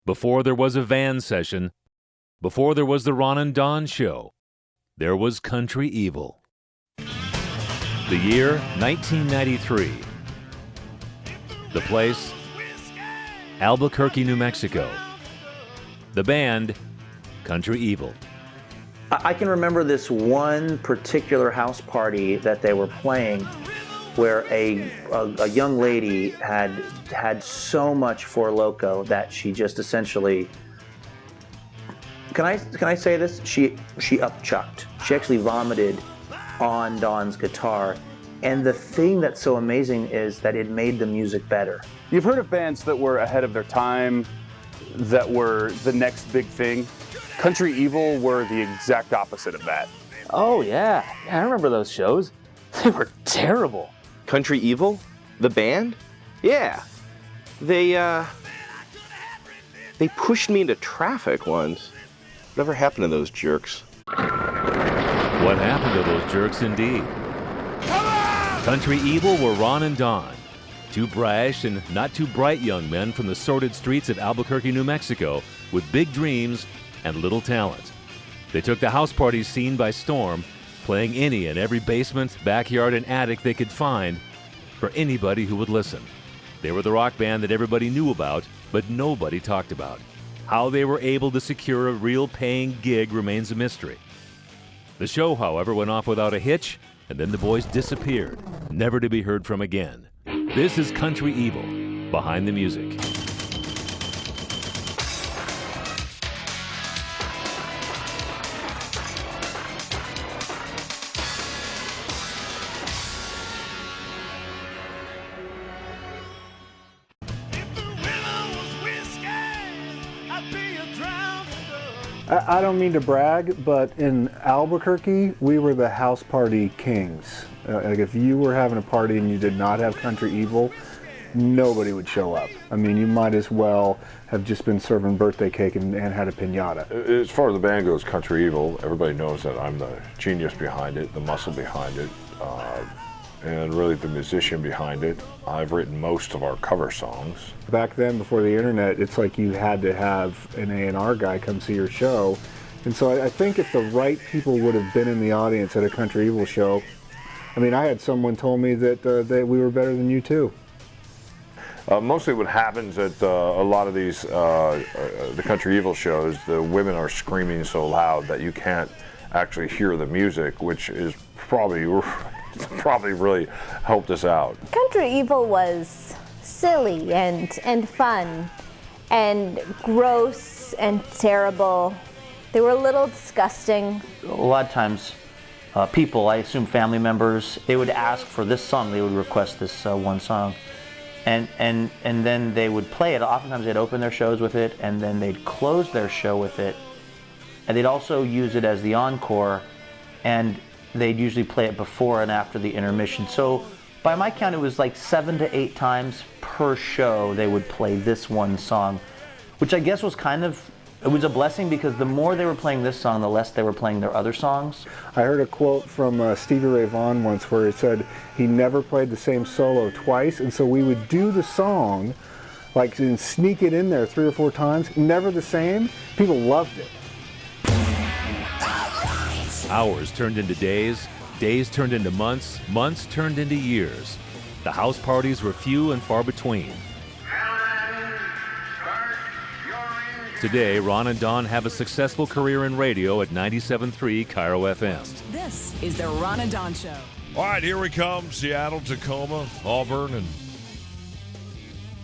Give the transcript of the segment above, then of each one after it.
Before there was a van session, before there was the Ron and Don show, there was Country Evil. The year, 1993. The place, Albuquerque, New Mexico. The band, Country Evil. I can remember this one particular house party that they were playing where a young lady had so much Four Loko that she just essentially, can I say this? She upchucked. She actually vomited on Don's guitar. And the thing that's so amazing is that it made the music better. You've heard of bands that were ahead of their time, that were the next big thing. Country Evil were the exact opposite of that. Oh yeah, I remember those shows. They were terrible. Country Evil? The band? Yeah. They pushed me into traffic once. Whatever happened to those jerks? What happened to those jerks indeed? Country Evil were Ron and Don, two brash and not too bright young men from the sordid streets of Albuquerque, New Mexico, with big dreams and little talent. They took the house party scene by storm, playing any and every basement, backyard, and attic they could find for anybody who would listen. They were the rock band that everybody knew about, but nobody talked about. How they were able to secure a real paying gig remains a mystery. The show, however, went off without a hitch, and then the boys disappeared, never to be heard from again. This is Country Evil, Behind the Music. I don't mean to brag, but in Albuquerque, we were the house party kings. Like if you were having a party and you did not have Country Evil, nobody would show up. I mean, you might as well have just been serving birthday cake and had a piñata. As far as the band goes, Country Evil, everybody knows that I'm the genius behind it, the muscle behind it, and really the musician behind it. I've written most of our cover songs. Back then, before the internet, it's like you had to have an A&R guy come see your show. And so I think if the right people would have been in the audience at a Country Evil show, I mean, I had someone told me that we were better than you too. Mostly what happens at a lot of these the Country Evil shows, the women are screaming so loud that you can't actually hear the music, which is probably really helped us out. Country Evil was silly and fun and gross and terrible. They were a little disgusting. A lot of times people, I assume family members, they would ask for this song, they would request this one song. And then they would play it. Oftentimes they'd open their shows with it, and then they'd close their show with it. And they'd also use it as the encore, and they'd usually play it before and after the intermission. So by my count, it was like 7 to 8 times per show they would play this one song, which I guess was it was a blessing, because the more they were playing this song, the less they were playing their other songs. I heard a quote from Stevie Ray Vaughan once where he said he never played the same solo twice, and so we would do the song, like, and sneak it in there 3 or 4 times, never the same. People loved it. Hours turned into days, days turned into months, months turned into years. The house parties were few and far between. Today, Ron and Don have a successful career in radio at 97.3 Cairo FM. This is the Ron and Don Show. All right, here we come. Seattle, Tacoma, Auburn, and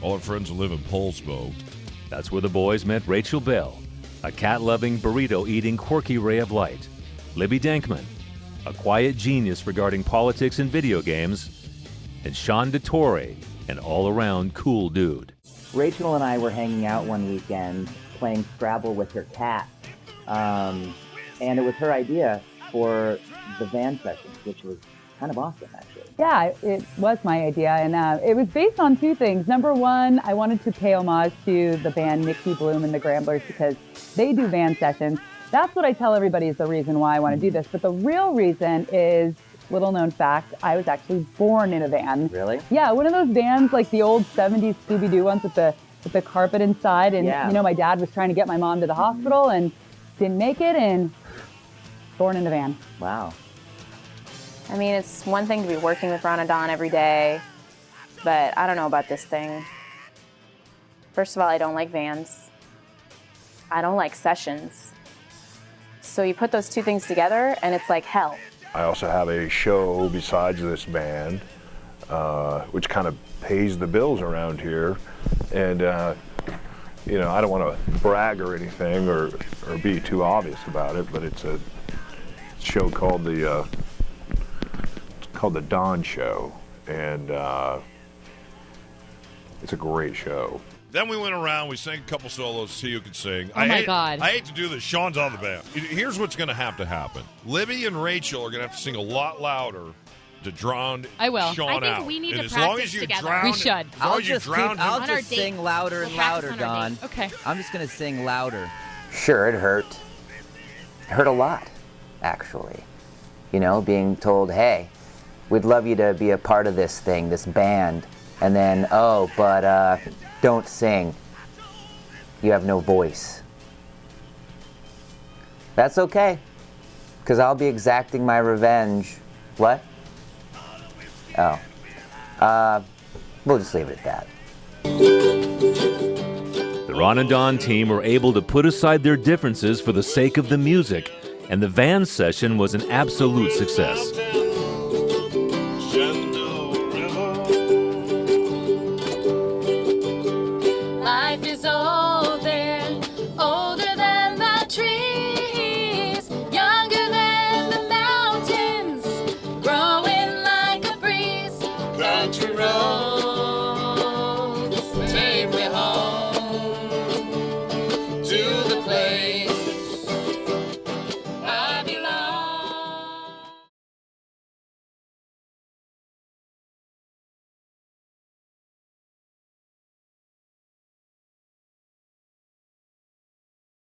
all our friends who live in Poulsbo. That's where the boys met Rachel Bell, a cat-loving, burrito-eating, quirky ray of light. Libby Dankman, a quiet genius regarding politics and video games. And Sean DeTore, an all-around cool dude. Rachel and I were hanging out one weekend playing Scrabble with her cat. And it was her idea for the van sessions, which was kind of awesome, actually. Yeah, it was my idea, and it was based on 2 things. Number one, I wanted to pay homage to the band nicki-bluhm and the Gramblers, because they do van sessions. That's what I tell everybody is the reason why I want to do this. But the real reason is, little known fact, I was actually born in a van. Really? Yeah, one of those vans like the old 70s Scooby-Doo ones with the with the carpet inside. And, Yeah. you know, my dad was trying to get my mom to the hospital and didn't make it, and born in the van. Wow. I mean, it's one thing to be working with Ron and Don every day, but I don't know about this thing. First of all, I don't like vans. I don't like sessions. So you put those two things together, and it's like hell. I also have a show besides this band, which kind of pays the bills around here. And, you know, I don't want to brag or anything or be too obvious about it, but it's a show called the Don Show. And it's a great show. Then we went around, we sang a couple solos to see who could sing. Oh, my God. I hate to do this. Sean's on the band. Here's what's going to happen. Libby and Rachel are going to have to sing a lot louder to drown I will. Sean I think out. we need and to as long practice as you together. drown, We should. As long as you drown him. On our just date. sing louder and We'll practice louder, on our Don. date. Okay. I'm just going to sing louder. Sure, it hurt. It hurt a lot, actually. You know, being told, hey, we'd love you to be a part of this thing, this band. And then, oh, but don't sing. You have no voice. That's okay, because I'll be exacting my revenge. What? Oh. We'll just leave it at that. The Ron and Don team were able to put aside their differences for the sake of the music, and the van session was an absolute success.